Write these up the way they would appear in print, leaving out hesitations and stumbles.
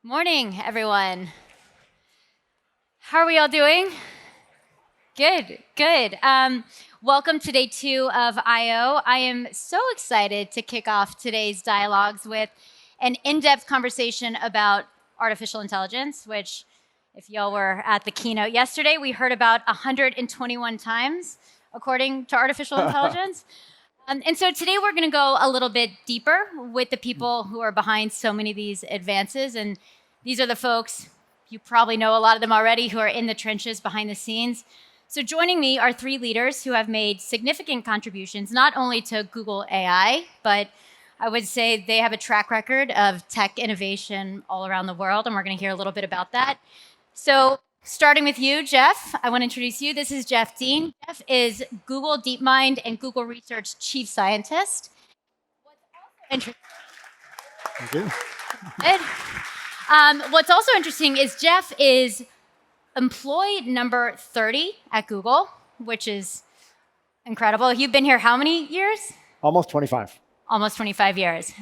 Morning, everyone. How are we all doing? Good, good. Welcome to day 2 of I.O. I am so excited to kick off today's dialogues with an in-depth conversation about artificial intelligence, which, if y'all were at the keynote yesterday, we heard about 121 times, according to artificial intelligence. And so today we're going to go a little bit deeper with the people who are behind so many of these advances. And these are the folks, you probably know a lot of them already, who are in the trenches behind the scenes. So joining me are 3 leaders who have made significant contributions, not only to Google AI, but I would say they have a track record of tech innovation all around the world. And we're going to hear a little bit about that. So starting with you, Jeff, I want to introduce you. This is Jeff Dean. Jeff is Google DeepMind and Google Research Chief Scientist. Thank you. Good. What's also interesting is Jeff is employee number 30 at Google, which is incredible. You've been here how many years? Almost 25. Almost 25 years.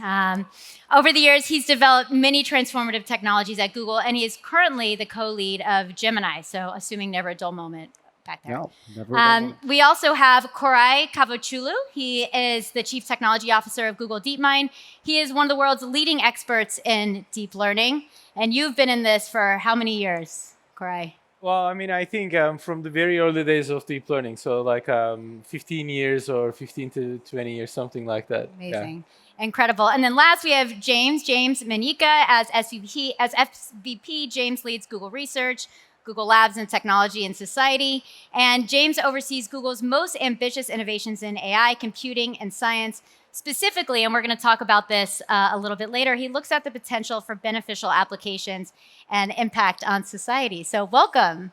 Over the years, he's developed many transformative technologies at Google, and he is currently the co-lead of Gemini, so assuming never a dull moment back there. No, never. A dull moment. We also have Koray Kavukcuoglu. He is the Chief Technology Officer of Google DeepMind. He is one of the world's leading experts in deep learning, and you've been in this for how many years, Koray? Well, I mean, I think from the very early days of deep learning, so like 15 years or 15 to 20 years, something like that. Amazing. Yeah. Incredible. And then last we have James Manyika as SVP. As SVP, James leads Google Research, Google Labs and Technology and Society. And James oversees Google's most ambitious innovations in AI, computing, and science. Specifically, and we're going to talk about this a little bit later, he looks at the potential for beneficial applications and impact on society. So welcome.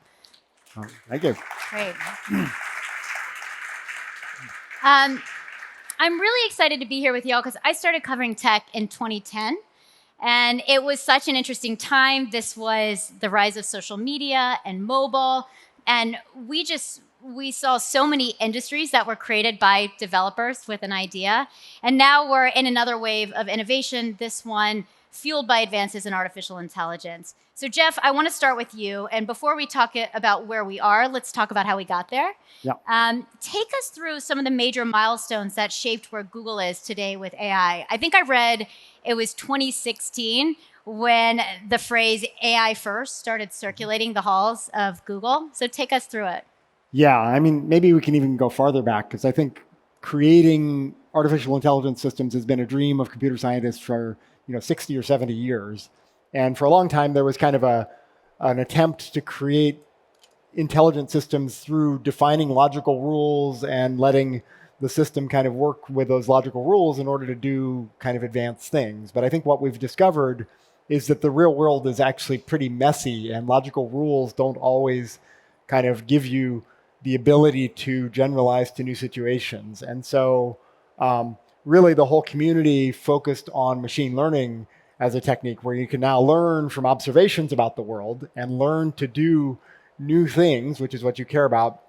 Thank you. Great. I'm really excited to be here with y'all because I started covering tech in 2010. And it was such an interesting time. This was the rise of social media and mobile. And we saw so many industries that were created by developers with an idea. And now we're in another wave of innovation, this one fueled by advances in artificial intelligence. So Jeff, I want to start with you. And before we talk about where we are, let's talk about how we got there. Yeah. Take us through some of the major milestones that shaped where Google is today with AI. I think I read it was 2016 when the phrase AI first started circulating the halls of Google. So take us through it. Yeah, I mean, maybe we can even go farther back because I think creating artificial intelligence systems has been a dream of computer scientists for 60 or 70 years. And for a long time, there was kind of an attempt to create intelligent systems through defining logical rules and letting the system kind of work with those logical rules in order to do kind of advanced things. But I think what we've discovered is that the real world is actually pretty messy, and logical rules don't always kind of give you the ability to generalize to new situations. And so really the whole community focused on machine learning as a technique where you can now learn from observations about the world and learn to do new things, which is what you care about,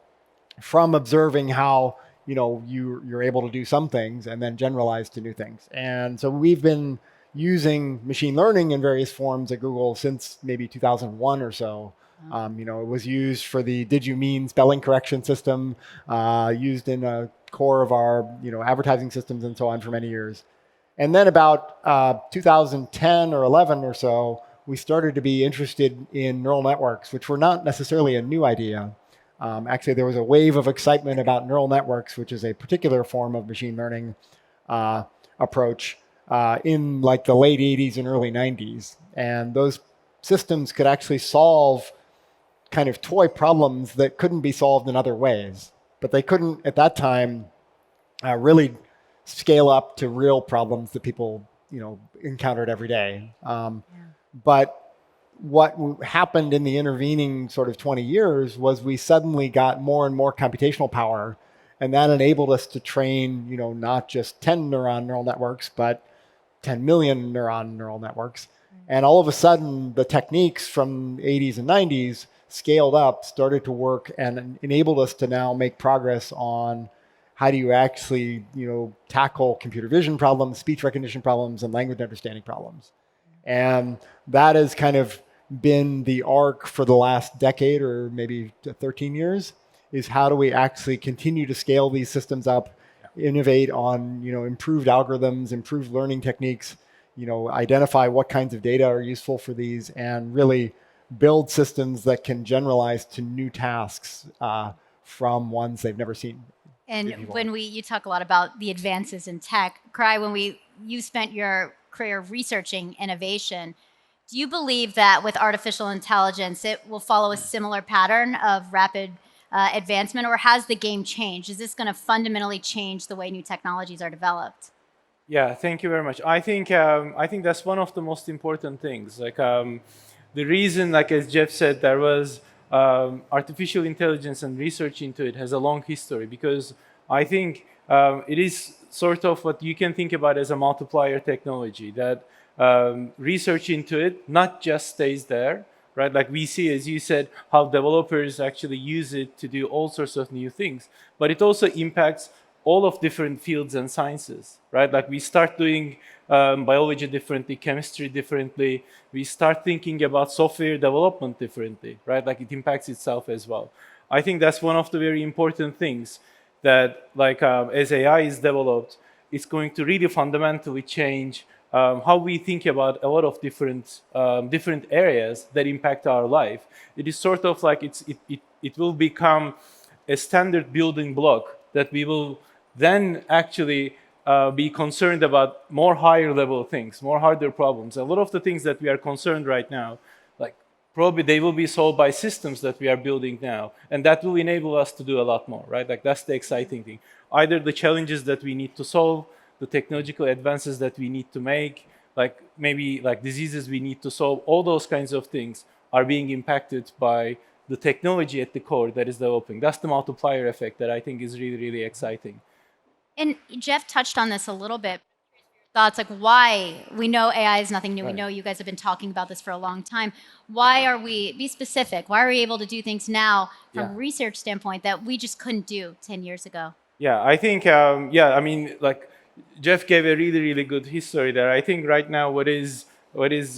from observing how you're able to do some things and then generalize to new things. And so we've been using machine learning in various forms at Google since maybe 2001 or so. It was used for the Did You Mean spelling correction system, used in a core of our advertising systems and so on for many years. And then about 2010 or 11 or so, we started to be interested in neural networks, which were not necessarily a new idea. Actually, there was a wave of excitement about neural networks, which is a particular form of machine learning approach in like the late 80s and early 90s. And those systems could actually solve kind of toy problems that couldn't be solved in other ways. But they couldn't, at that time, really scale up to real problems that people encountered every day. But what happened in the intervening sort of 20 years was we suddenly got more and more computational power, and that enabled us to train not just 10 neural networks, but 10 million neural networks. And all of a sudden, the techniques from the 80s and 90s scaled up, started to work, and enabled us to now make progress on how do you actually tackle computer vision problems, speech recognition problems, and language understanding problems. And that has kind of been the arc for the last decade or maybe 13 years, is how do we actually continue to scale these systems up, innovate on improved algorithms, improved learning techniques, identify what kinds of data are useful for these, and really build systems that can generalize to new tasks from ones they've never seen. And when you talk a lot about the advances in tech, Koray, you spent your career researching innovation, do you believe that with artificial intelligence, it will follow a similar pattern of rapid advancement, or has the game changed? Is this going to fundamentally change the way new technologies are developed? Yeah, thank you very much. I think that's one of the most important things. The reason, like as Jeff said, there was artificial intelligence and research into it has a long history, because I think it is sort of what you can think about as a multiplier technology, that research into it not just stays there, right? Like we see, as you said, how developers actually use it to do all sorts of new things, but it also impacts all of different fields and sciences, right? Like we start doing biology differently, chemistry differently. We start thinking about software development differently, right? Like it impacts itself as well. I think that's one of the very important things that, like as AI is developed, it's going to really fundamentally change how we think about a lot of different areas that impact our life. It is sort of like it will become a standard building block that we will then actually be concerned about more higher level things, more harder problems. A lot of the things that we are concerned right now, like probably they will be solved by systems that we are building now, and that will enable us to do a lot more, right? Like that's the exciting thing. Either the challenges that we need to solve, the technological advances that we need to make, like maybe like diseases we need to solve, all those kinds of things are being impacted by the technology at the core that is developing. That's the multiplier effect that I think is really, really exciting. And Jeff touched on this a little bit. Thoughts like why we know AI is nothing new. Right. We know you guys have been talking about this for a long time. Why are we, be specific, why are we able to do things now from a research standpoint that we just couldn't do 10 years ago? Yeah, I think, I mean, like Jeff gave a really, really good history there. I think right now what is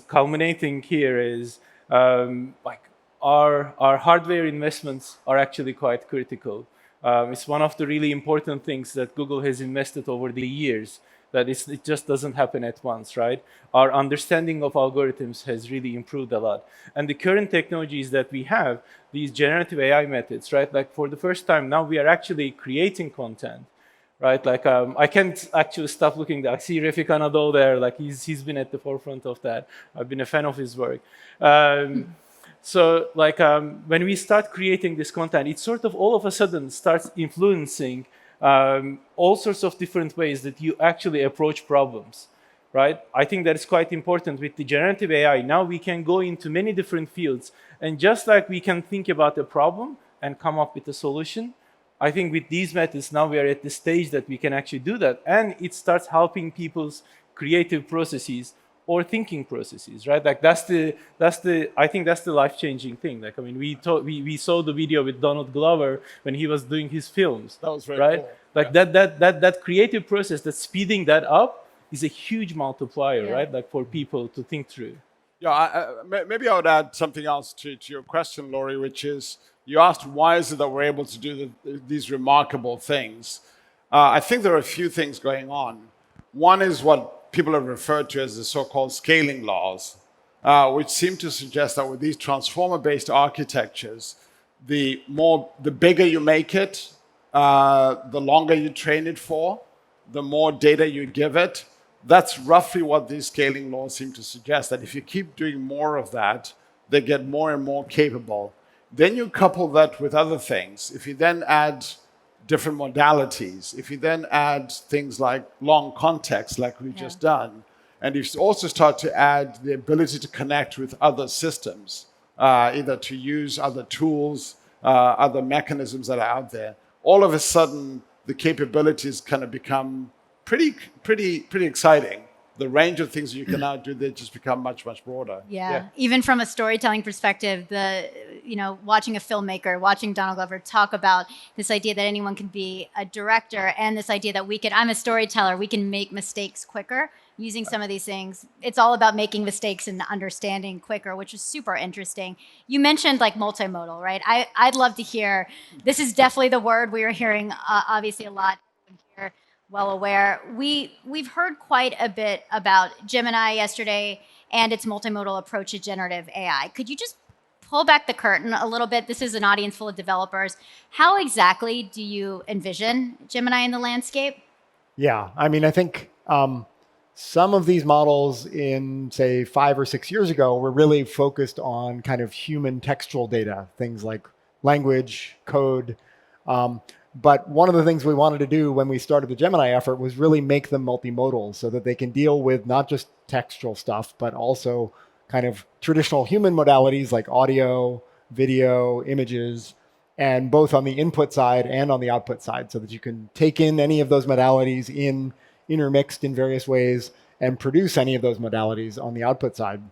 culminating here is like our hardware investments are actually quite critical. It's one of the really important things that Google has invested over the years, that it just doesn't happen at once, right? Our understanding of algorithms has really improved a lot. And the current technologies that we have, these generative AI methods, right? Like for the first time now we are actually creating content, right? Like I can't actually stop looking. I see Refik Anadol there, like he's been at the forefront of that. I've been a fan of his work. So like when we start creating this content, it sort of all of a sudden starts influencing all sorts of different ways that you actually approach problems, right? I think that is quite important with the generative AI. Now we can go into many different fields, and just like we can think about a problem and come up with a solution, I think with these methods now we are at the stage that we can actually do that, and it starts helping people's creative processes or thinking processes, right? Like I think that's the life-changing thing. Like I mean, we saw the video with Donald Glover when he was doing his films. That was very right. Cool. Like that creative process, that speeding that up is a huge multiplier, right? Like for people to think through. Yeah, maybe I would add something else to your question, Laurie, which is you asked why is it that we're able to do these remarkable things. I think there are a few things going on. One is what people have referred to as the so-called scaling laws, which seem to suggest that with these transformer-based architectures, the bigger you make it, the longer you train it for, the more data you give it. That's roughly what these scaling laws seem to suggest, that if you keep doing more of that, they get more and more capable. Then you couple that with other things. If you then add different modalities, if you then add things like long context, like we've just done, and you also start to add the ability to connect with other systems, either to use other tools, other mechanisms that are out there, all of a sudden the capabilities kind of become pretty exciting. the range of things you can now do, they just become much, much broader. Yeah. Even from a storytelling perspective, watching a filmmaker, watching Donald Glover talk about this idea that anyone can be a director, and this idea that I'm a storyteller, we can make mistakes quicker using some of these things. It's all about making mistakes and understanding quicker, which is super interesting. You mentioned like multimodal, right? I'd love to hear, this is definitely the word we are hearing obviously a lot here. Well aware. We've heard quite a bit about Gemini yesterday and its multimodal approach to generative AI. Could you just pull back the curtain a little bit? This is an audience full of developers. How exactly do you envision Gemini in the landscape? Yeah, I mean, I think some of these models in, say, 5 or 6 years ago were really focused on kind of human textual data, things like language, code. But one of the things we wanted to do when we started the Gemini effort was really make them multimodal so that they can deal with not just textual stuff, but also kind of traditional human modalities like audio, video, images, and both on the input side and on the output side, so that you can take in any of those modalities intermixed in various ways and produce any of those modalities on the output side.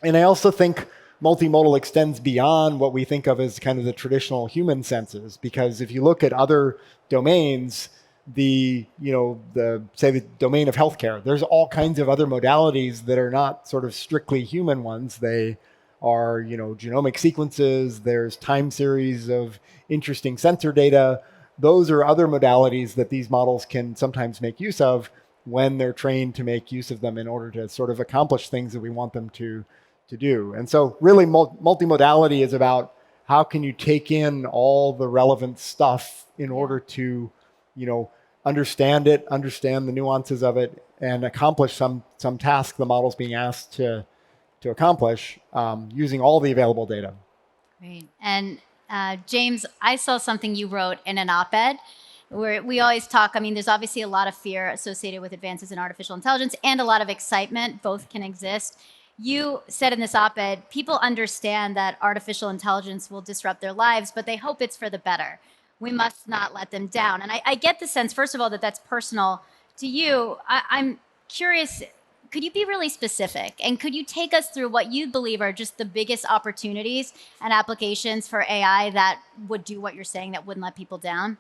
And I also think multimodal extends beyond what we think of as kind of the traditional human senses, because if you look at other domains, say the domain of healthcare, there's all kinds of other modalities that are not sort of strictly human ones. They are, genomic sequences, there's time series of interesting sensor data. Those are other modalities that these models can sometimes make use of when they're trained to make use of them in order to sort of accomplish things that we want them to do. And so really multimodality is about how can you take in all the relevant stuff in order to, understand the nuances of it, and accomplish some task the model's being asked to accomplish using all the available data. Great. And James, I saw something you wrote in an op-ed where we always talk, there's obviously a lot of fear associated with advances in artificial intelligence and a lot of excitement. Both can exist. You said in this op-ed, people understand that artificial intelligence will disrupt their lives, but they hope it's for the better. We must not let them down. And I get the sense, first of all, that that's personal to you. I'm curious, could you be really specific? And could you take us through what you believe are just the biggest opportunities and applications for AI that would do what you're saying, that wouldn't let people down?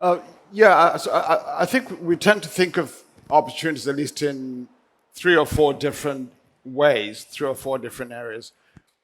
I think we tend to think of opportunities at least in 3 or 4 different ways, 3 or 4 different areas.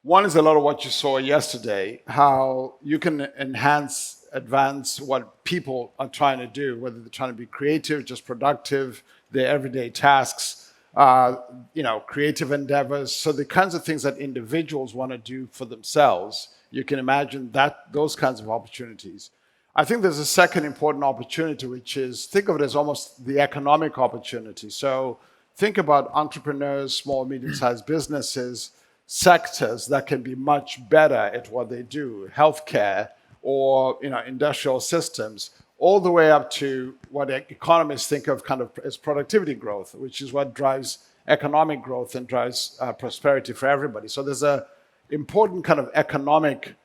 One is a lot of what you saw yesterday, how you can advance what people are trying to do, whether they're trying to be creative, just productive, their everyday tasks, creative endeavors. So the kinds of things that individuals want to do for themselves, you can imagine those kinds of opportunities. I think there's a second important opportunity, which is, think of it as almost the economic opportunity. So think about entrepreneurs, small, medium-sized businesses, sectors that can be much better at what they do, healthcare or industrial systems, all the way up to what economists think of kind of as productivity growth, which is what drives economic growth and drives prosperity for everybody. So there's an important kind of economic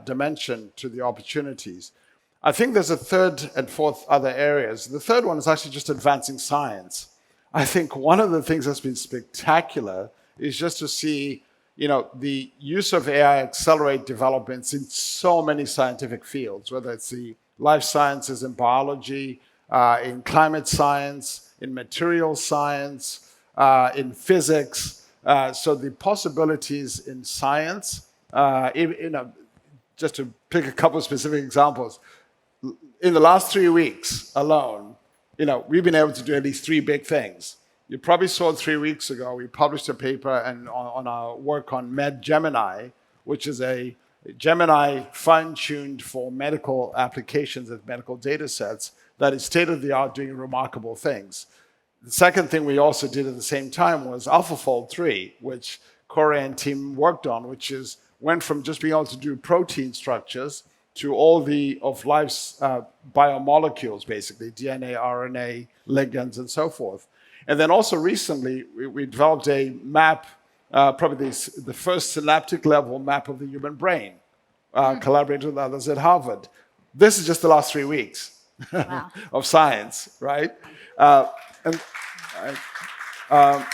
dimension to the opportunities. I think there's a third and fourth other areas. The third one is actually just advancing science. I think one of the things that's been spectacular is just to see, the use of AI accelerate developments in so many scientific fields, whether it's the life sciences and biology, in climate science, in material science, in physics. So the possibilities in science, just to pick a couple of specific examples, in the last 3 weeks alone, we've been able to do at least 3 big things. You probably saw 3 weeks ago, we published a paper on our work on Gemini, which is a Gemini fine-tuned for medical applications of medical data sets that is state-of-the-art, doing remarkable things. The second thing we also did at the same time was AlphaFold 3, which Koray and team worked on, which went from just being able to do protein structures to all of life's biomolecules, basically, DNA, RNA, ligands, and so forth. And then also recently, we developed a map, probably the first synaptic level map of the human brain, collaborated with others at Harvard. This is just the last 3 weeks of science, right? And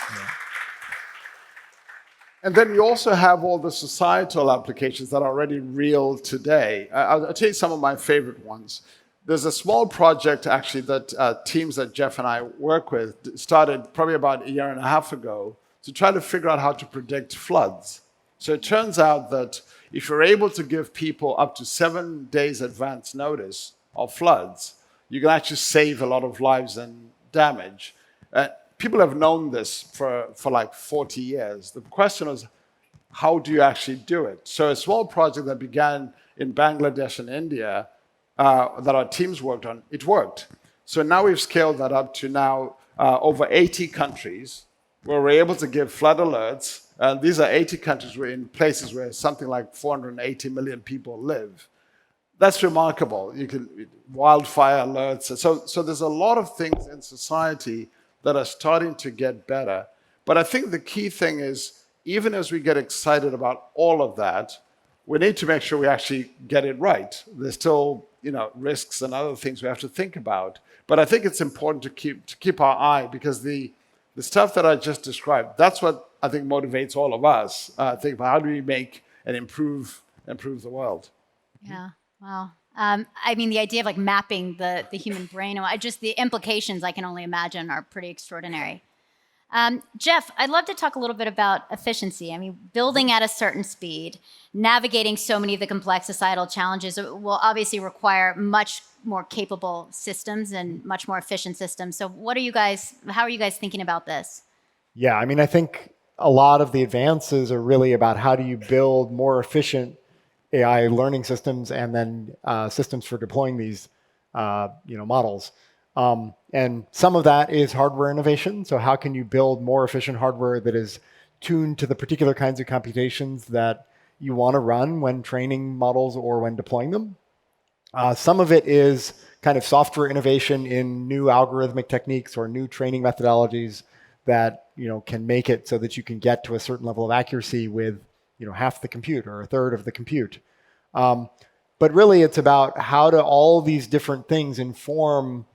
then you also have all the societal applications that are already real today. I'll tell you some of my favorite ones. There's a small project actually that teams that Jeff and I work with started probably about a year and a half ago to try to figure out how to predict floods. So it turns out that if you're able to give people up to 7 days advance notice of floods, you can actually save a lot of lives and damage. People have known this for like 40 years. The question is, how do you actually do it? So a small project that began in Bangladesh and India that our teams worked on, it worked. So now we've scaled that up to now over 80 countries where we're able to give flood alerts. And these are 80 countries in places where something like 480 million people live. That's remarkable. You can wildfire alerts. So there's a lot of things in society that are starting to get better. But I think the key thing is, even as we get excited about all of that, we need to make sure we actually get it right. There's still, risks and other things we have to think about. But I think it's important to keep our eye, because the stuff that I just described, that's what I think motivates all of us. Think about how do we make and improve the world. Yeah. Wow. I mean, the idea of like mapping the human brain, just the implications I can only imagine are pretty extraordinary. Jeff, I'd love to talk a little bit about efficiency. I mean, building at a certain speed, navigating so many of the complex societal challenges will obviously require much more capable systems and much more efficient systems. So how are you guys thinking about this? Yeah, I mean, I think a lot of the advances are really about how do you build more efficient AI learning systems and then systems for deploying these models. And some of that is hardware innovation. So how can you build more efficient hardware that is tuned to the particular kinds of computations that you want to run when training models or when deploying them? Some of it is kind of software innovation in new algorithmic techniques or new training methodologies that can make it so that you can get to a certain level of accuracy with half the compute or a third of the compute. But really, it's about how do all these different things inform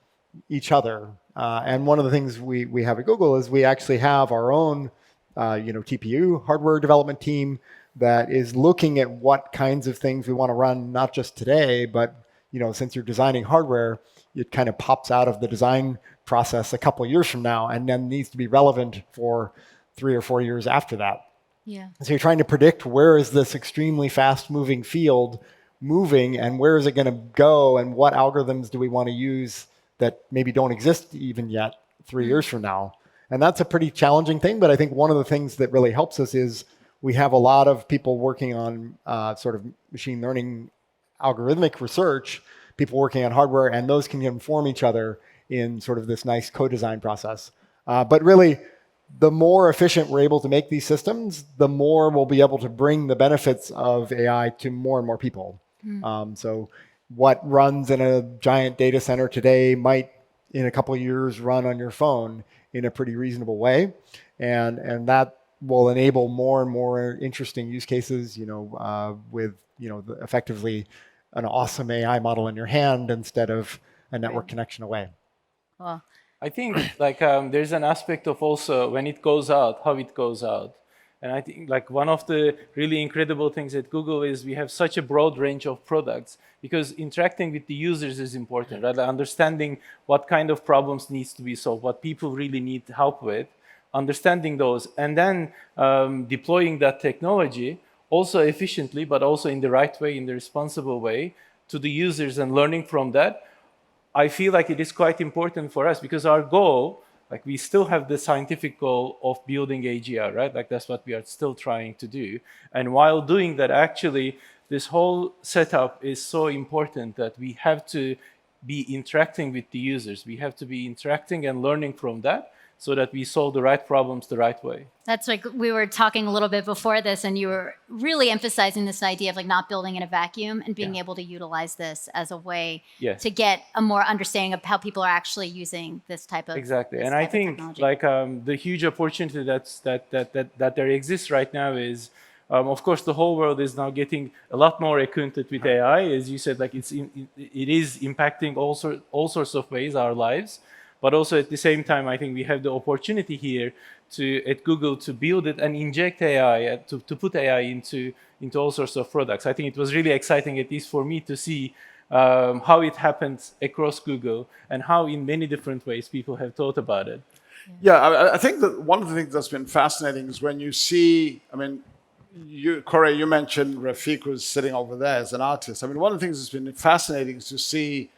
each other. And one of the things we have at Google is we actually have our own TPU hardware development team that is looking at what kinds of things we want to run, not just today, but since you're designing hardware, it kind of pops out of the design process a couple of years from now and then needs to be relevant for 3 or 4 years after that. Yeah. So you're trying to predict where is this extremely fast-moving field moving and where is it going to go and what algorithms do we want to use that maybe don't exist even yet 3 years from now. And that's a pretty challenging thing, but I think one of the things that really helps us is we have a lot of people working on sort of machine learning algorithmic research, people working on hardware, and those can inform each other in sort of this nice co-design process. But really, the more efficient we're able to make these systems, the more we'll be able to bring the benefits of AI to more and more people. So what runs in a giant data center today might, in a couple of years, run on your phone in a pretty reasonable way. And that will enable more and more interesting use cases, with, effectively an awesome AI model in your hand instead of a network connection away. Well, I think there's an aspect of also when it goes out, how it goes out. And I think one of the really incredible things at Google is we have such a broad range of products because interacting with the users is important, right? Understanding what kind of problems needs to be solved, what people really need help with, understanding those, and then deploying that technology also efficiently, but also in the right way, in the responsible way to the users and learning from that. I feel like it is quite important for us because our goal, we still have the scientific goal of building AGI, right? That's what we are still trying to do. And while doing that, actually, this whole setup is so important that we have to be interacting with the users. We have to be interacting and learning from that so that we solve the right problems the right way. That's we were talking a little bit before this, and you were really emphasizing this idea of not building in a vacuum and being able to utilize this as a way to get a more understanding of how people are actually using this type of exactly. And I think the huge opportunity that there exists right now is, of course, the whole world is now getting a lot more acquainted with AI. As you said, it is impacting all sorts of ways our lives. But also at the same time, I think we have the opportunity here at Google to build it and inject AI, to put AI into all sorts of products. I think it was really exciting, at least for me, to see how it happens across Google and how in many different ways people have thought about it. Yeah, I think that one of the things that's been fascinating is when you see, I mean, Koray, you mentioned Rafiq, who's sitting over there as an artist. I mean, one of the things that's been fascinating is to see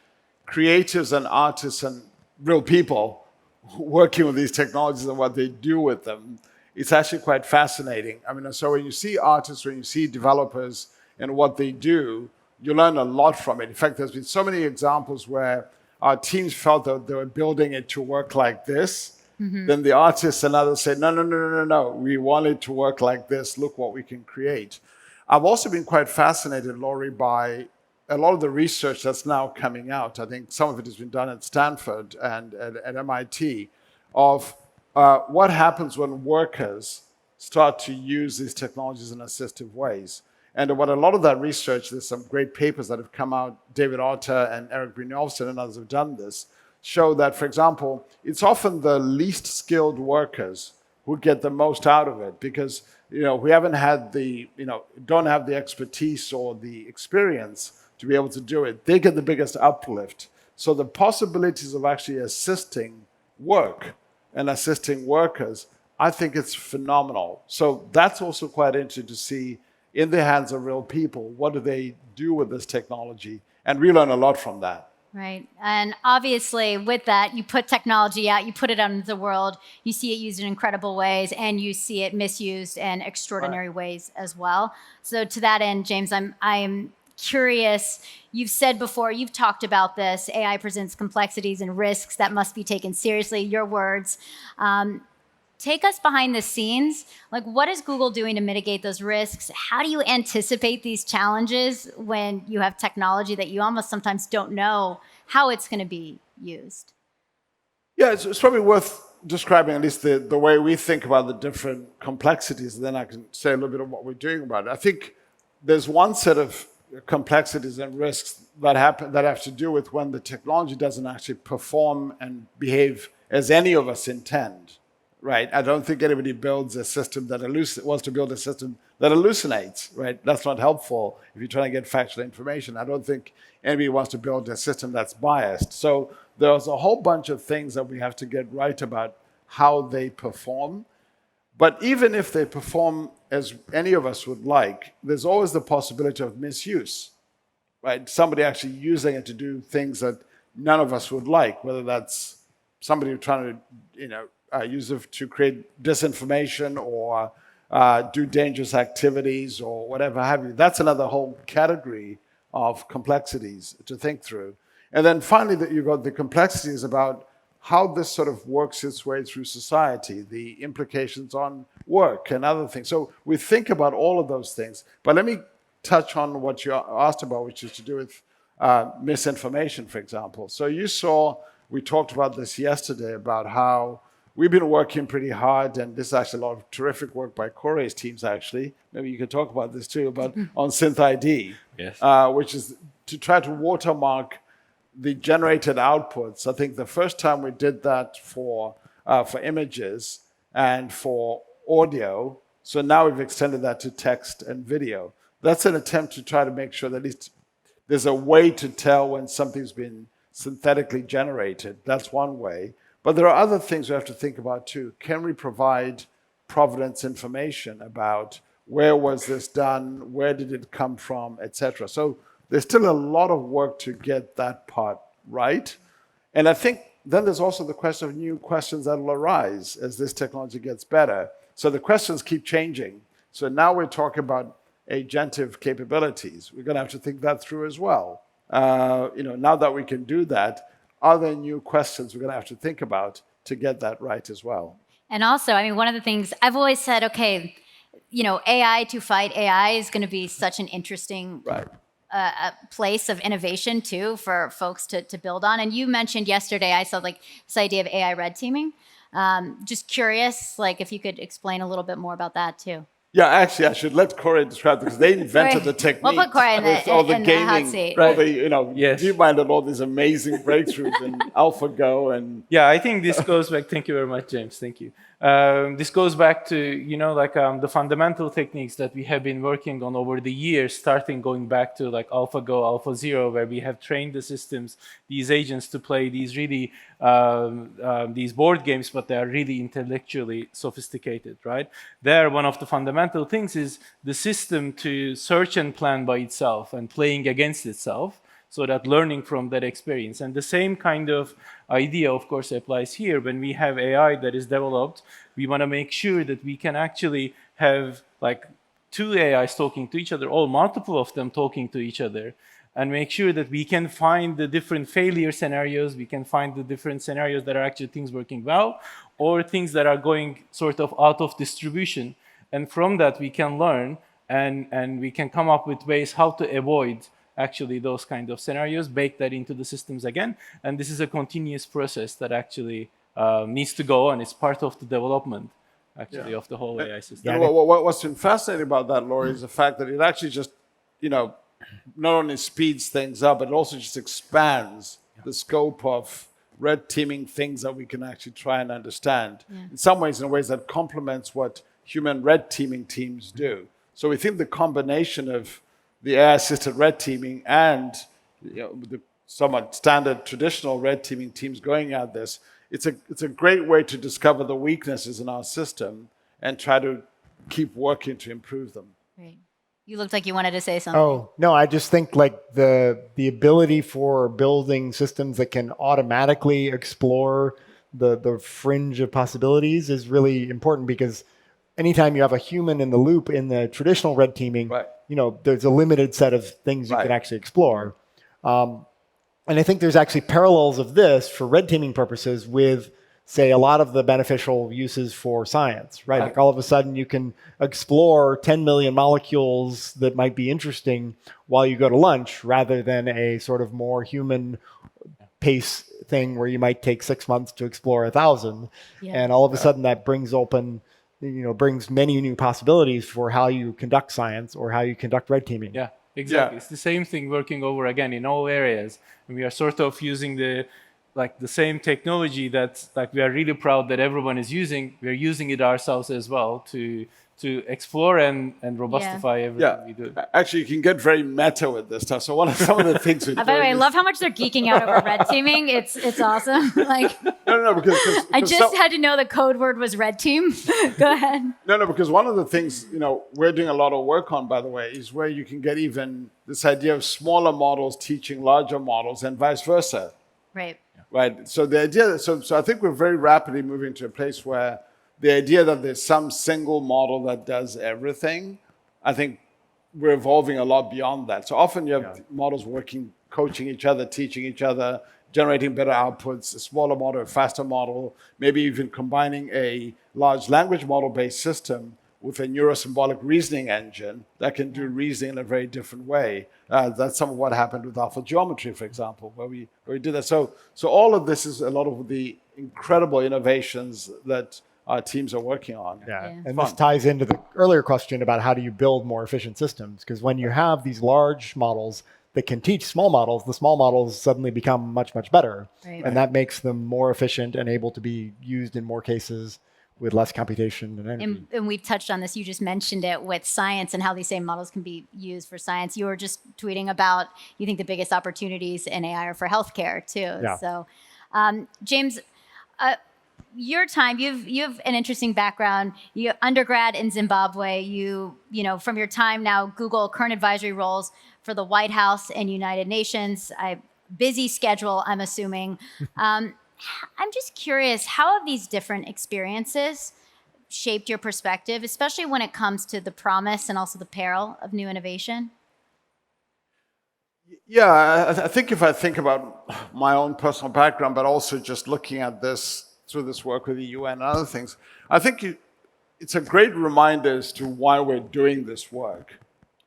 creatives and artists and real people working with these technologies and what they do with them. It's actually quite fascinating. I mean, so when you see artists, when you see developers and what they do, you learn a lot from it. In fact, there's been so many examples where our teams felt that they were building it to work like this. Then the artists and others say, no, we want it to work like this. Look what we can create. I've also been quite fascinated, Laurie, by a lot of the research that's now coming out. I think some of it has been done at Stanford and at MIT of what happens when workers start to use these technologies in assistive ways. And what a lot of that research, there's some great papers that have come out, David Otter and Eric Brynjolfsson and others have done this, show that, for example, it's often the least skilled workers who get the most out of it because, we haven't had don't have the expertise or the experience to be able to do it. They get the biggest uplift. So the possibilities of actually assisting work and assisting workers, I think it's phenomenal. So that's also quite interesting to see in the hands of real people, what do they do with this technology? And we learn a lot from that. Right. And obviously with that, you put technology out, you put it out into the world, you see it used in incredible ways, and you see it misused in extraordinary ways as well. So to that end, James, I'm curious, you've said before, you've talked about this, AI presents complexities and risks that must be taken seriously, your words. Take us behind the scenes. Like, what is Google doing to mitigate those risks? How do you anticipate these challenges when you have technology that you almost sometimes don't know how it's going to be used? Yeah, it's probably worth describing at least the way we think about the different complexities, and then I can say a little bit of what we're doing about it. I think there's one set of complexities and risks that have to do with when the technology doesn't actually perform and behave as any of us intend. Right, I don't think anybody builds a system that wants to build a system that hallucinates. Right, that's not helpful if you're trying to get factual information. I don't think anybody wants to build a system that's biased. So there's a whole bunch of things that we have to get right about how they perform. But even if they perform as any of us would like, there's always the possibility of misuse. Right, somebody actually using it to do things that none of us would like, whether that's somebody trying to, use it to create disinformation or do dangerous activities or whatever have you. That's another whole category of complexities to think through. And then finally, you've got the complexities about how this sort of works its way through society, the implications on work and other things. So we think about all of those things. But let me touch on what you asked about, which is to do with misinformation, for example. So you saw, we talked about this yesterday, about how we've been working pretty hard, and this is actually a lot of terrific work by Koray's teams, actually. Maybe you could talk about this too, but on SynthID, yes. Which is to try to watermark the generated outputs. I think the first time we did that for images and for audio, so now we've extended that to text and video. That's an attempt to try to make sure that at least there's a way to tell when something's been synthetically generated. That's one way. But there are other things we have to think about too. Can we provide provenance information about where was this done, where did it come from, etc. So there's still a lot of work to get that part right. And I think then there's also the question of new questions that will arise as this technology gets better. So the questions keep changing. So now we're talking about agentive capabilities. We're going to have to think that through as well. Now that we can do that, are there new questions we're going to have to think about to get that right as well? And also, one of the things I've always said, okay, AI to fight AI is going to be such an interesting place of innovation too for folks to build on. And you mentioned yesterday, I saw this idea of AI red teaming. Just curious, if you could explain a little bit more about that too. Yeah, actually, I should let Koray describe it because they invented the technique. We'll put Koray with all the in the hot gaming, seat. all the Yes. DeepMind and all these amazing breakthroughs in AlphaGo and Yeah, I think this goes back. Thank you very much, James. Thank you. This goes back to the fundamental techniques that we have been working on over the years, starting going back to like AlphaGo, AlphaZero, where we have trained the systems, these agents, to play these really these board games, but they are really intellectually sophisticated, right? There, one of the fundamental things is the system to search and plan by itself and playing against itself, so that learning from that experience. And the same kind of idea, of course, applies here. When we have AI that is developed, we want to make sure that we can actually have like two AIs talking to each other, or multiple of them talking to each other, and make sure that we can find the different failure scenarios, we can find the different scenarios that are actually things working well, or things that are going sort of out of distribution. And from that, we can learn, and we can come up with ways how to avoid actually those kind of scenarios, bake that into the systems again. And this is a continuous process that actually needs to go on. It's part of the development, actually, of the whole AI system. Yeah. What's been fascinating about that, Laurie, is the fact that it actually just, not only speeds things up, but it also just expands the scope of red teaming things that we can actually try and understand. In some ways, in ways that complements what human red teaming teams do. So we think the combination of the AI-assisted red teaming and the somewhat standard traditional red teaming teams going at this, it's a great way to discover the weaknesses in our system and try to keep working to improve them. Great. You looked like you wanted to say something. Oh, no, I just think like the ability for building systems that can automatically explore the fringe of possibilities is really important, because anytime you have a human in the loop in the traditional red teaming, there's a limited set of things you can actually explore. And I think there's actually parallels of this for red teaming purposes with, say, a lot of the beneficial uses for science, right? Like all of a sudden you can explore 10 million molecules that might be interesting while you go to lunch, rather than a sort of more human pace thing where you might take 6 months to explore 1,000. And all of a sudden that brings brings many new possibilities for how you conduct science or how you conduct red teaming. Yeah, exactly. It's the same thing working over again in all areas. And we are sort of using the same technology that we are really proud that everyone is using. We are using it ourselves as well to explore and robustify everything we do. Actually, you can get very meta with this stuff. So some of the things we're By the way, I love how much they're geeking out over red teaming. It's awesome. No, because I just had to know the code word was red team. Go ahead. No, because one of the things we're doing a lot of work on, by the way, is where you can get even this idea of smaller models teaching larger models and vice versa. Right. Right. So the idea, so I think we're very rapidly moving to a place where the idea that there's some single model that does everything, I think we're evolving a lot beyond that. So often you have models working, coaching each other, teaching each other, generating better outputs, a smaller model, a faster model, maybe even combining a large language model-based system with a neurosymbolic reasoning engine that can do reasoning in a very different way. That's some of what happened with alpha geometry, for example, where we did that. So all of this is a lot of the incredible innovations that our teams are working on. And this ties into the earlier question about how do you build more efficient systems? Because when you have these large models that can teach small models, the small models suddenly become much, much better. And that makes them more efficient and able to be used in more cases with less computation and energy. And we've touched on this. You just mentioned it with science and how these same models can be used for science. You were just tweeting about you think the biggest opportunities in AI are for healthcare too. So, James, your time, you have an interesting background. You undergrad in Zimbabwe. You from your time now, Google current advisory roles for the White House and United Nations. Busy schedule, I'm assuming. I'm just curious, how have these different experiences shaped your perspective, especially when it comes to the promise and also the peril of new innovation? Yeah, I think if I think about my own personal background, but also just looking at this through this work with the UN and other things, I think it's a great reminder as to why we're doing this work.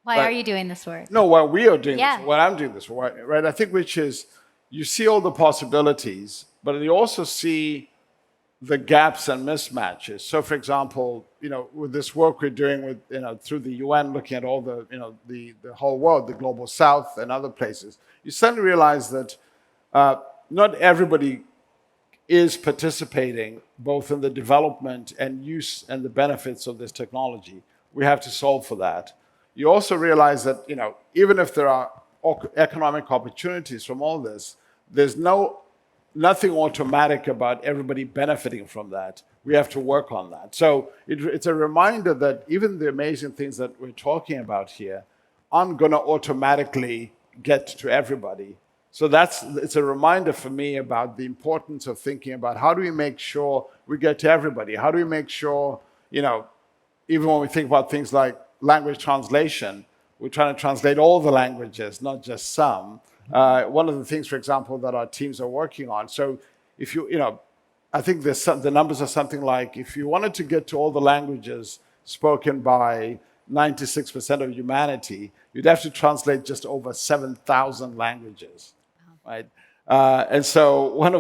Why are you doing this work? No, why we are doing this, why I'm doing this work, right? I think which is, you see all the possibilities, but you also see the gaps and mismatches. So, for example, with this work we're doing with, through the UN, looking at all the, the whole world, the global south and other places, you suddenly realize that not everybody is participating both in the development and use and the benefits of this technology. We have to solve for that. You also realize that, even if there are economic opportunities from all this, there's nothing automatic about everybody benefiting from that. We have to work on that. So it's a reminder that even the amazing things that we're talking about here aren't going to automatically get to everybody. So it's a reminder for me about the importance of thinking about how do we make sure we get to everybody? How do we make sure, even when we think about things like language translation, we're trying to translate all the languages, not just some. One of the things, for example, that our teams are working on. So if I think the numbers are something like, if you wanted to get to all the languages spoken by 96% of humanity, you'd have to translate just over 7,000 languages, right? And so one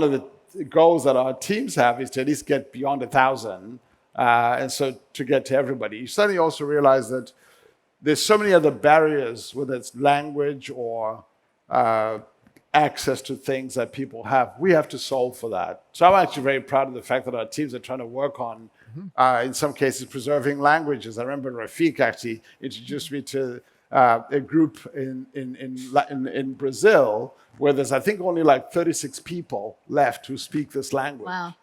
of the goals that our teams have is to at least get beyond 1,000, and so to get to everybody. You suddenly also realize that there's so many other barriers, whether it's language or access to things that people have. We have to solve for that. So I'm actually very proud of the fact that our teams are trying to work on, in some cases, preserving languages. I remember Rafiq actually introduced me to a group in Brazil where there's, I think, only like 36 people left who speak this language. Wow.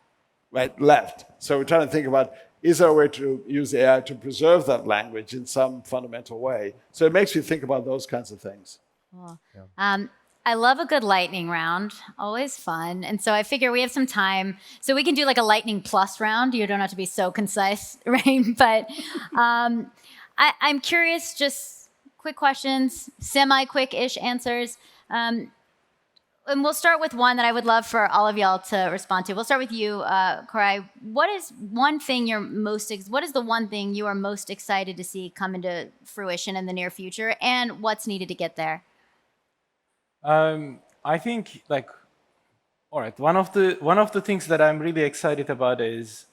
Right, left. So we're trying to think about, is there a way to use AI to preserve that language in some fundamental way? So it makes me think about those kinds of things. Cool. Yeah. I love a good lightning round, always fun. And so I figure we have some time, so we can do like a lightning plus round. You don't have to be so concise, right? But I'm curious, just quick questions, semi-quick-ish answers. And we'll start with one that I would love for all of y'all to respond to. We'll start with you, Koray. What is the one thing you are most excited to see come into fruition in the near future, and what's needed to get there? I think all right. One of the things that I'm really excited about is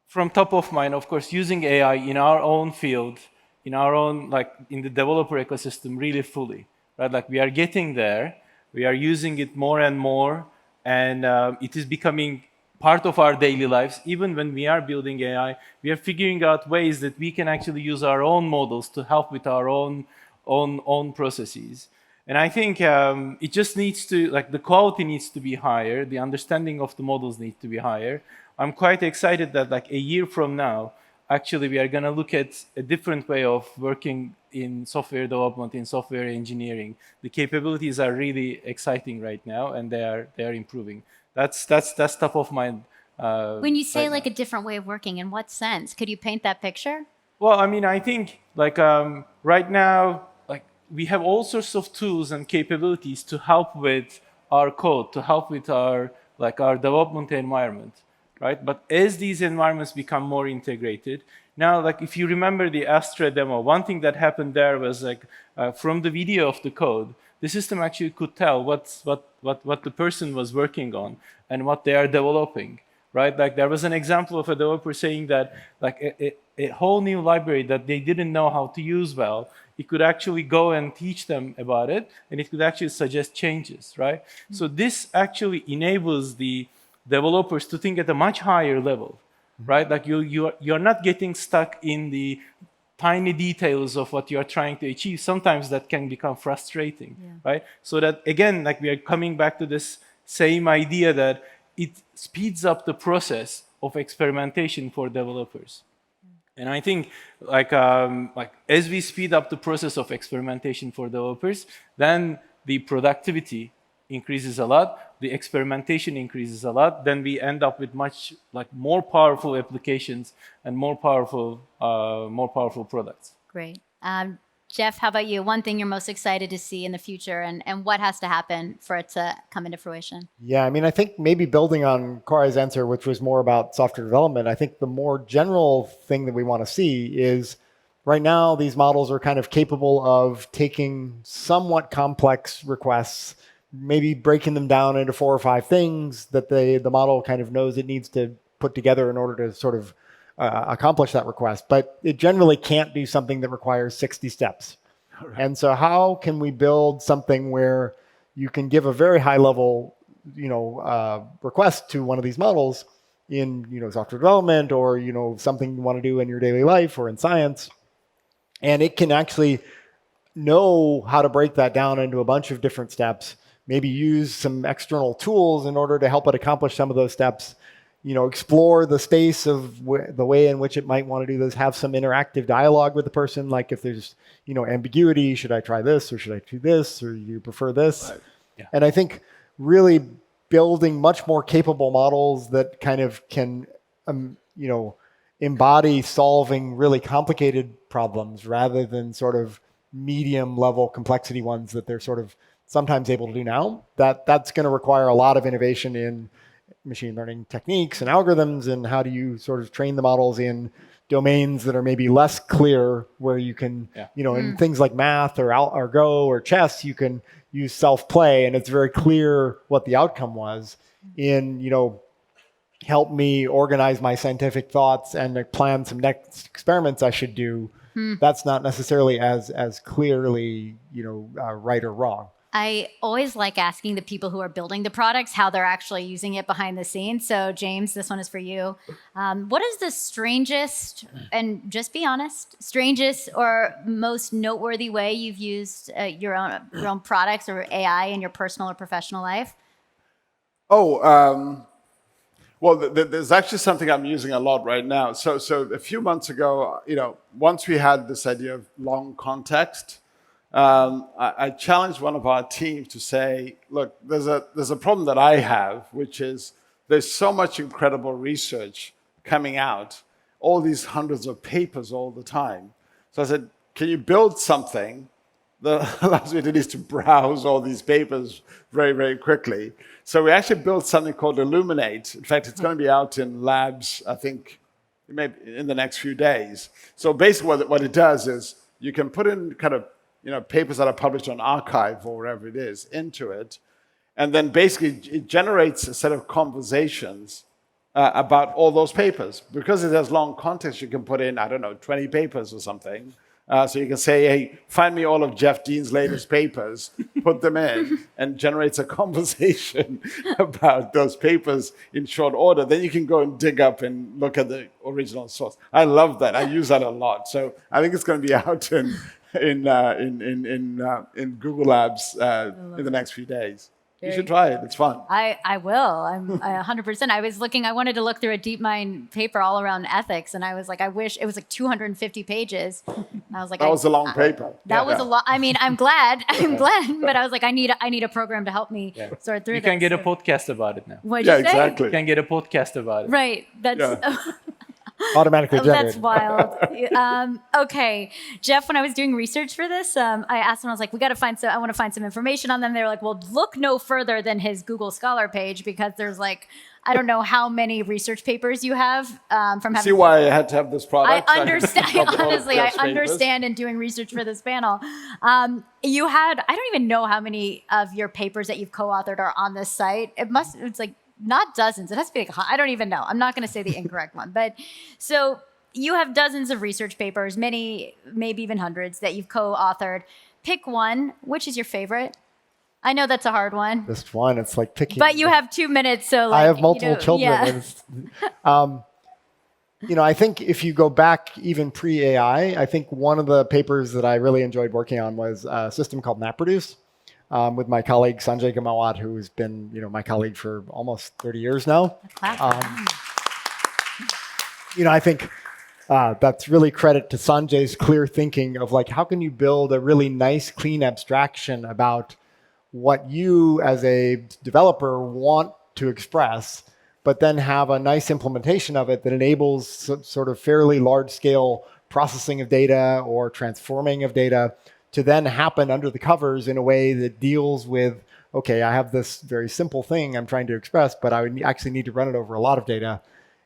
from top of mind, of course, using AI in our own field, in our own in the developer ecosystem, really fully. Right, we are getting there. We are using it more and more, and it is becoming part of our daily lives. Even when we are building AI, we are figuring out ways that we can actually use our own models to help with our own processes. And I think it just needs to, the quality needs to be higher. The understanding of the models needs to be higher. I'm quite excited that a year from now, actually, we are going to look at a different way of working in software development, in software engineering. The capabilities are really exciting right now, and they are improving. That's top of mind. When you say a different way of working, in what sense? Could you paint that picture? Well, I mean, I think right now, we have all sorts of tools and capabilities to help with our code, to help with our our development environment. Right? But as these environments become more integrated, now, if you remember the Astra demo, one thing that happened there was from the video of the code, the system actually could tell what the person was working on and what they are developing. Right? There was an example of a developer saying that a whole new library that they didn't know how to use well, it could actually go and teach them about it, and it could actually suggest changes. Right? Mm-hmm. So this actually enables the developers to think at a much higher level, right? You're not getting stuck in the tiny details of what you're trying to achieve. Sometimes that can become frustrating, right? So that, again, we are coming back to this same idea that it speeds up the process of experimentation for developers. And I think as we speed up the process of experimentation for developers, then the productivity increases a lot, the experimentation increases a lot, then we end up with much more powerful applications and more powerful products. Great. Jeff, how about you? One thing you're most excited to see in the future, and what has to happen for it to come into fruition? Yeah, I mean, I think maybe building on Koray's answer, which was more about software development, I think the more general thing that we want to see is right now these models are kind of capable of taking somewhat complex requests, maybe breaking them down into 4 or 5 things that the model kind of knows it needs to put together in order to sort of accomplish that request. But it generally can't do something that requires 60 steps. Right. And so how can we build something where you can give a very high level, request to one of these models in, software development or, something you want to do in your daily life or in science, and it can actually know how to break that down into a bunch of different steps, maybe use some external tools in order to help it accomplish some of those steps, explore the space of the way in which it might want to do this, have some interactive dialogue with the person, like if there's, ambiguity, should I try this or should I do this, or do you prefer this? Right. Yeah. And I think really building much more capable models that kind of can, embody solving really complicated problems rather than sort of medium level complexity ones that they're sort of sometimes able to do now. That's going to require a lot of innovation in machine learning techniques and algorithms, and how do you sort of train the models in domains that are maybe less clear, where you can, in things like math or Go or chess, you can use self-play and it's very clear what the outcome was. In, help me organize my scientific thoughts and plan some next experiments I should do. That's not necessarily as clearly, right or wrong. I always like asking the people who are building the products how they're actually using it behind the scenes. So James, this one is for you. What is the strangest, and just be honest, strangest or most noteworthy way you've used your own products or AI in your personal or professional life? Well, there's actually something I'm using a lot right now. So a few months ago, once we had this idea of long context, I challenged one of our teams to say, look, there's a problem that I have, which is there's so much incredible research coming out, all these hundreds of papers all the time. So I said, can you build something that allows me to just browse all these papers very, very quickly? So we actually built something called Illuminate. In fact, it's going to be out in labs, I think, maybe in the next few days. So basically what it does is you can put in kind of, papers that are published on archive or wherever it is into it. And then basically it generates a set of conversations about all those papers. Because it has long context, you can put in, 20 papers or something. So you can say, hey, find me all of Jeff Dean's latest papers, put them in, and generates a conversation about those papers in short order. Then you can go and dig up and look at the original source. I love that. I use that a lot. So I think it's going to be out in Google Labs in the next few days. You should try it. It's fun. I will. I'm 100%. I wanted to look through a DeepMind paper all around ethics, and I was like, I wish it was like 250 pages. And I was like, that was a long paper. That was a lot. I mean, I'm glad, but I was like, I need a program to help me sort through. You can get a podcast about it now. What'd you say? Exactly. You can get a podcast about it. Right. That's. Automatically generated. That's wild. Okay, Jeff, when I was doing research for this, I asked them, I was like, I want to find some information on them. They were like, well, look no further than his Google Scholar page, because there's like, I don't know how many research papers you have from having. See why I had to have this product? I understand. Honestly, I understand in doing research for this panel. You had, I don't even know how many of your papers that you've co-authored are on this site. It's like, not dozens. It has to be like, I don't even know. I'm not going to say the incorrect one. But so you have dozens of research papers, many, maybe even hundreds that you've co-authored. Pick one. Which is your favorite? I know that's a hard one. Just one. It's like picking. But you have 2 minutes, so like, I have multiple children. Yeah. I think if you go back even pre-AI, I think one of the papers that I really enjoyed working on was a system called MapReduce. With my colleague Sanjay Gamawat, who's been, my colleague for almost 30 years now. I think that's really credit to Sanjay's clear thinking of like, how can you build a really nice, clean abstraction about what you as a developer want to express, but then have a nice implementation of it that enables sort of fairly large-scale processing of data or transforming of data to then happen under the covers in a way that deals with, okay, I have this very simple thing I'm trying to express, but I would actually need to run it over a lot of data.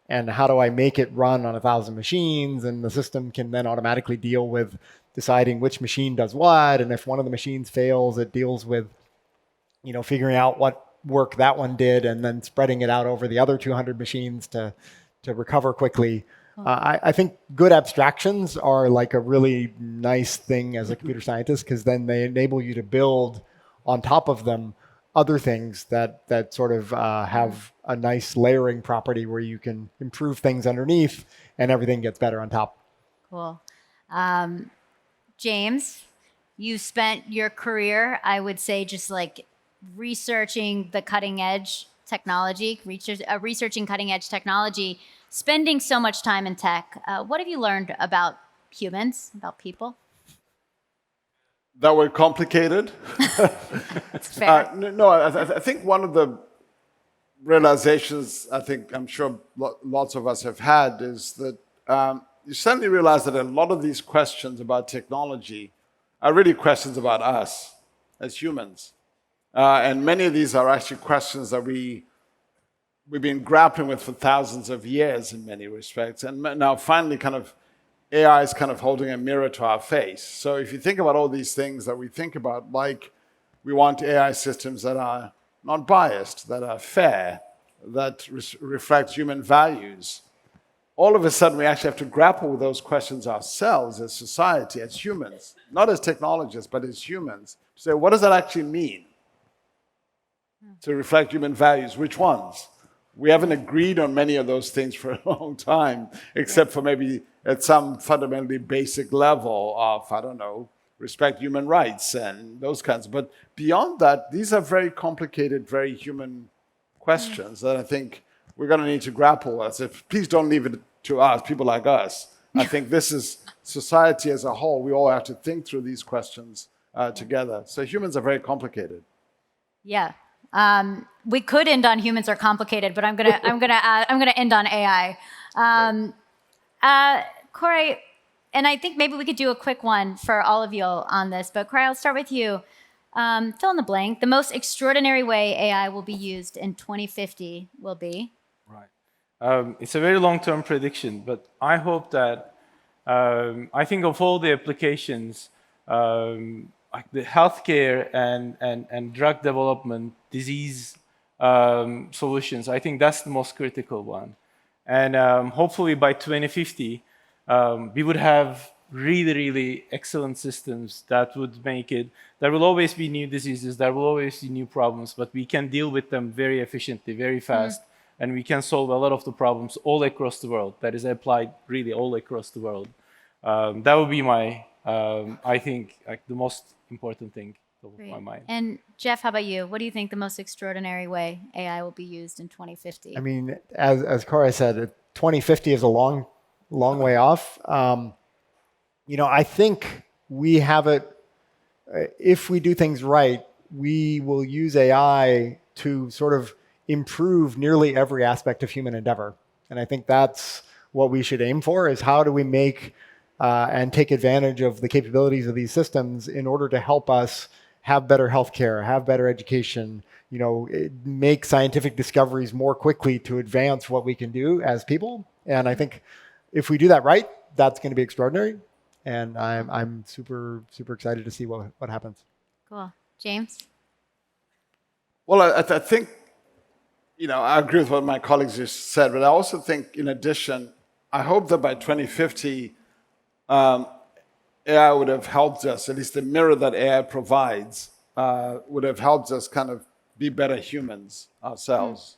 And how do I make it run on 1,000 machines? And the system can then automatically deal with deciding which machine does what. And if one of the machines fails, it deals with figuring out what work that one did and then spreading it out over the other 200 machines to recover quickly. I think good abstractions are like a really nice thing as a computer scientist, because then they enable you to build on top of them other things that sort of have a nice layering property where you can improve things underneath and everything gets better on top. Cool. James, you spent your career, I would say, just like researching the cutting edge technology, researching cutting edge technology, spending so much time in tech. What have you learned about humans, about people? That were complicated. It's fair. No, I think one of the realizations I'm sure lots of us have had is that you suddenly realize that a lot of these questions about technology are really questions about us as humans. And many of these are actually questions that we've been grappling with for thousands of years in many respects. And now finally AI is kind of holding a mirror to our face. So if you think about all these things that we think about, like we want AI systems that are not biased, that are fair, that reflect human values, all of a sudden we actually have to grapple with those questions ourselves as society, as humans, not as technologists, but as humans. So what does that actually mean? To reflect human values, which ones? We haven't agreed on many of those things for a long time, except for maybe at some fundamentally basic level of, I don't know, respect human rights and those kinds. But beyond that, these are very complicated, very human questions that I think we're going to need to grapple with. Please don't leave it to us, people like us. I think this is society as a whole. We all have to think through these questions together. So humans are very complicated. Yeah. We could end on humans are complicated, but I'm gonna end on AI. Koray, and I think maybe we could do a quick one for all of you on this. But Koray, I'll start with you. Fill in the blank. The most extraordinary way AI will be used in 2050 will be. Right. It's a very long-term prediction, but I hope that I think of all the applications. Like the healthcare and drug development, disease solutions, I think that's the most critical one. And hopefully by 2050, we would have really, really excellent systems that would make it. There will always be new diseases, there will always be new problems, but we can deal with them very efficiently, very fast, and we can solve a lot of the problems all across the world. That is applied really all across the world. That would be my, I think, like the most important thing of my mind. And Jeff, how about you? What do you think the most extraordinary way AI will be used in 2050? I mean, as Koray said, 2050 is a long way off. I think we have it, if we do things right, we will use AI to sort of improve nearly every aspect of human endeavor. And I think that's what we should aim for, is how do we make and take advantage of the capabilities of these systems in order to help us have better healthcare, have better education, make scientific discoveries more quickly to advance what we can do as people. And I think if we do that right, that's going to be extraordinary. And I'm super, super excited to see what happens. Cool. James? Well, I think, I agree with what my colleagues just said, but I also think, in addition, I hope that by 2050, AI would have helped us, at least the mirror that AI provides, would have helped us kind of be better humans ourselves.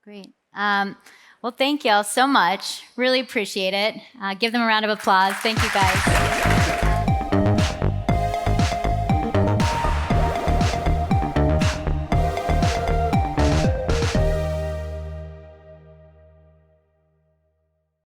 Great. Well, thank you all so much. Really appreciate it. Give them a round of applause. Thank you, guys.